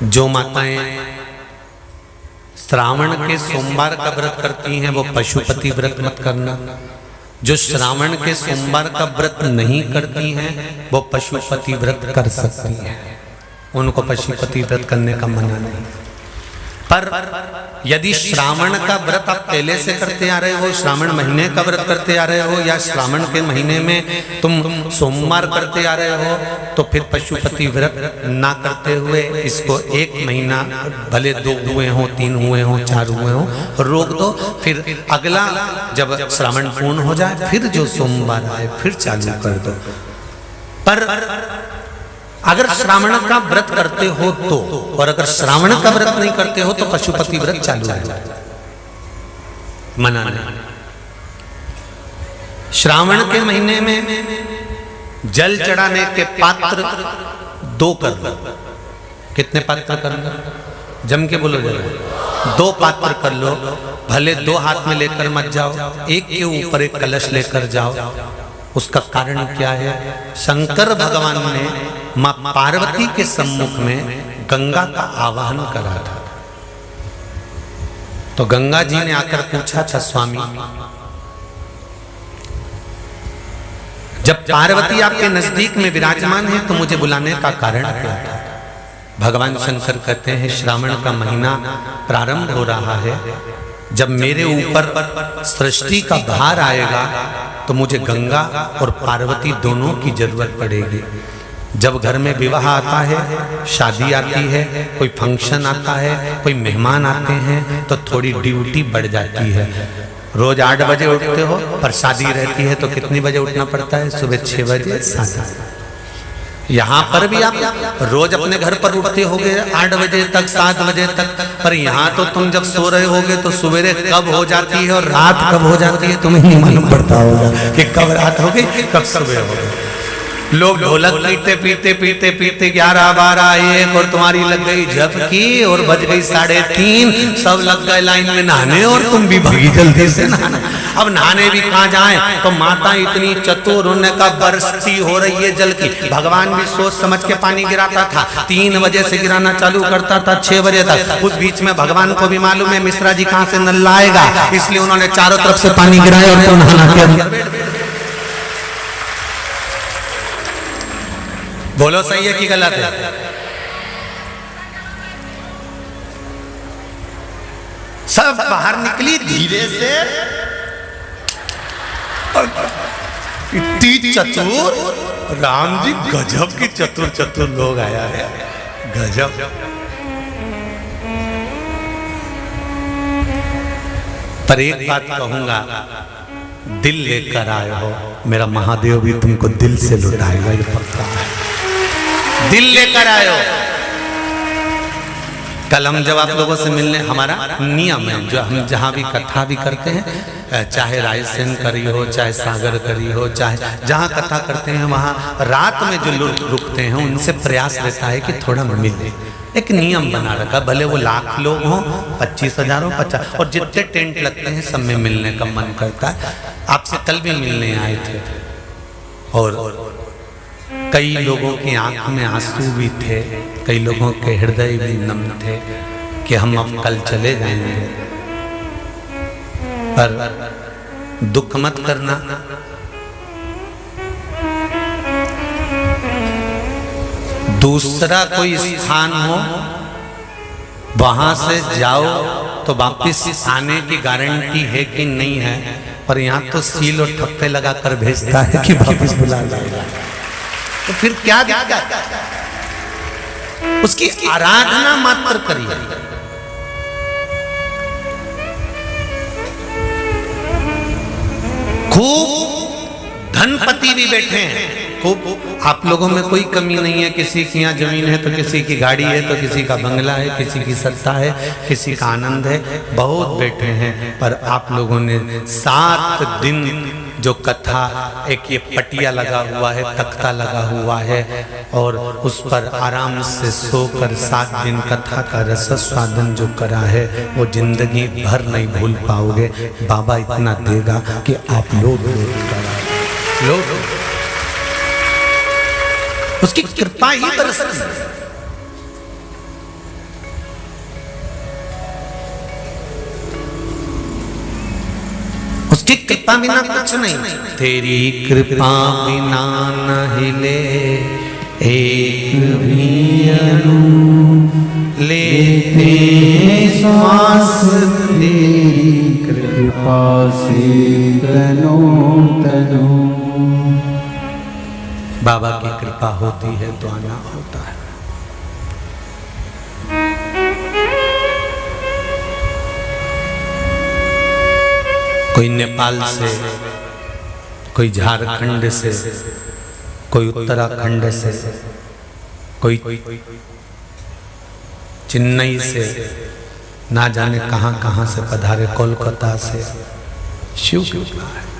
जो माताएं श्रावण के सोमवार का व्रत करती हैं वो पशुपति व्रत मत करना। जो श्रावण के सोमवार का व्रत नहीं करती हैं वो पशुपति व्रत कर सकती हैं, उनको पशुपति व्रत करने का मना नहीं। पर यदि श्रावण का व्रत आप पहले से करते आ रहे हो, श्रावण महीने का व्रत करते आ रहे हो, या श्रावण के महीने में तुम सोमवार करते आ रहे हो, तो फिर पशुपति व्रत ना करते हुए इसको 1 महीना, भले 2 हुए हो, 3 हुए हो, 4 हुए हो, रोक दो। फिर अगला जब श्रावण पूर्ण हो जाए फिर जो सोमवार आए फिर चालू कर दो। पर अगर श्रावण का व्रत करते हो तो, और अगर श्रावण का व्रत नहीं करते हो तो पशुपति व्रत चालू है, मना नहीं। श्रावण के महीने में जल चढ़ाने के पात्र 2 कर लो। कितने पात्र कर लो? जम के बोलो जरा। 2 पात्र कर लो, भले 2 हाथ में लेकर मत जाओ, एक के ऊपर एक कलश लेकर जाओ। उसका कारण क्या है? शंकर भगवान ने मां पार्वती के सम्मुख में गंगा का आवाहन करा था। तो गंगा जी ने आकर पूछा था, स्वामी जब पार्वती आपके नजदीक में विराजमान है तो मुझे बुलाने का कारण क्या था? भगवान शंकर कहते हैं, श्रावण का महीना प्रारंभ हो रहा है, जब मेरे ऊपर सृष्टि का भार आएगा तो मुझे गंगा और पार्वती दोनों की जरूरत पड़ेगी। जब घर में विवाह आता है, शादी आती है, कोई फंक्शन आता है, कोई मेहमान आते हैं, तो थोड़ी ड्यूटी बढ़ जाती है। रोज 8 बजे उठते हो, पर शादी रहती है तो कितनी बजे उठना पड़ता है? सुबह 6 बजे 7। यहाँ पर भी आप रोज अपने घर पर उठते होगे 8 बजे तक, 7 बजे तक, पर यहाँ तो तुम जब सो रहे होगे तो सवेरे कब हो जाती है और रात कब हो जाती है तुम्हें नहीं मालूम पड़ता होगा कि कब रात हो गई कब सुबह हो गई। लोग ढोलक पीटते पीटते पीटते पीटते 11, 12, 1 और तुम्हारी लग गई झपकी और बज गई 3:30, सब लग गए लाइन में नहाने और तुम भी भागी जल्दी से नहाने। अब नहाने भी कहाँ जाएं? तो माता इतनी चतुर, उनका बरसती हो रही है जल की। भगवान भी सोच समझ के पानी गिराता था, 3 बजे से गिराना चालू करता था 6 बजे तक। उस बीच में भगवान को भी मालूम है मिश्रा जी कहाँ से नल लाएगा, इसलिए उन्होंने चारों तरफ से पानी गिराया और तो नहाना के अंदर। बोलो सही है कि गलत है? सब बाहर निकली धीरे से, इतनी चतुर राम जी, गजब की चतुर चतुर लोग आया है, गजब। पर एक बात कहूंगा, दिल लेकर आए हो, मेरा महादेव भी तुमको दिल से लुटाएगा, ये पक्का है। दिल लेकर आए हो। कल हम जब आप लोगों से मिलने, हमारा नियम है, जो हम जहाँ भी कथा भी करते हैं, चाहे रायसेन करी हो, चाहे सागर करी हो, चाहे जहाँ कथा करते हैं, वहाँ रात में जो लोग रुकते हैं उनसे प्रयास रहता है कि थोड़ा मिले। एक नियम बना रखा, भले वो 1,00,000 लोग हों, 25,000 हो, 50, और जितने टेंट लगते हैं सब में मिलने का मन करता है। आपसे कल भी मिलने आए थे और कई लोगों की आंख में आंसू भी थे, कई लोगों के हृदय भी नम थे कि हम अब कल चले जाएंगे। पर दुख मत करना, दूसरा कोई स्थान हो वहां से जाओ तो वापिस आने की गारंटी है कि नहीं है, पर यहाँ तो सील और ठप्पे लगाकर भेजता है कि वापिस बुला लाएगा। तो फिर क्या दिक्कत? उसकी आराधना मात्र करिए। खूब धनपति भी बैठे हैं, खूब। आप लोगों में कोई कमी नहीं है, किसी की यहाँ जमीन है तो किसी की गाड़ी है, तो किसी का बंगला है, किसी की सत्ता है, किसी का आनंद है, बहुत बैठे हैं। पर आप लोगों ने 7 दिन जो कथा, एक ये पटिया लगा हुआ है, तख्ता लगा हुआ है, और उस पर आराम से सोकर 7 दिन कथा का रस स्वादन जो करा है वो जिंदगी भर नहीं भूल पाओगे। बाबा इतना देगा कि आप लोग उसकी कृपा ही बरसती। उसकी कृपा बिना कुछ नहीं। तेरी कृपा बिना न हिले एक भी अणु, लेते श्वास तेरी कृपा से तनो तनो। बाबा की कृपा होती है तो आना होता है। कोई नेपाल से, कोई झारखंड से, कोई उत्तराखंड से, कोई चेन्नई से, ना जाने कहां कहां से पधारे, कोलकाता से। शिव कृपा है।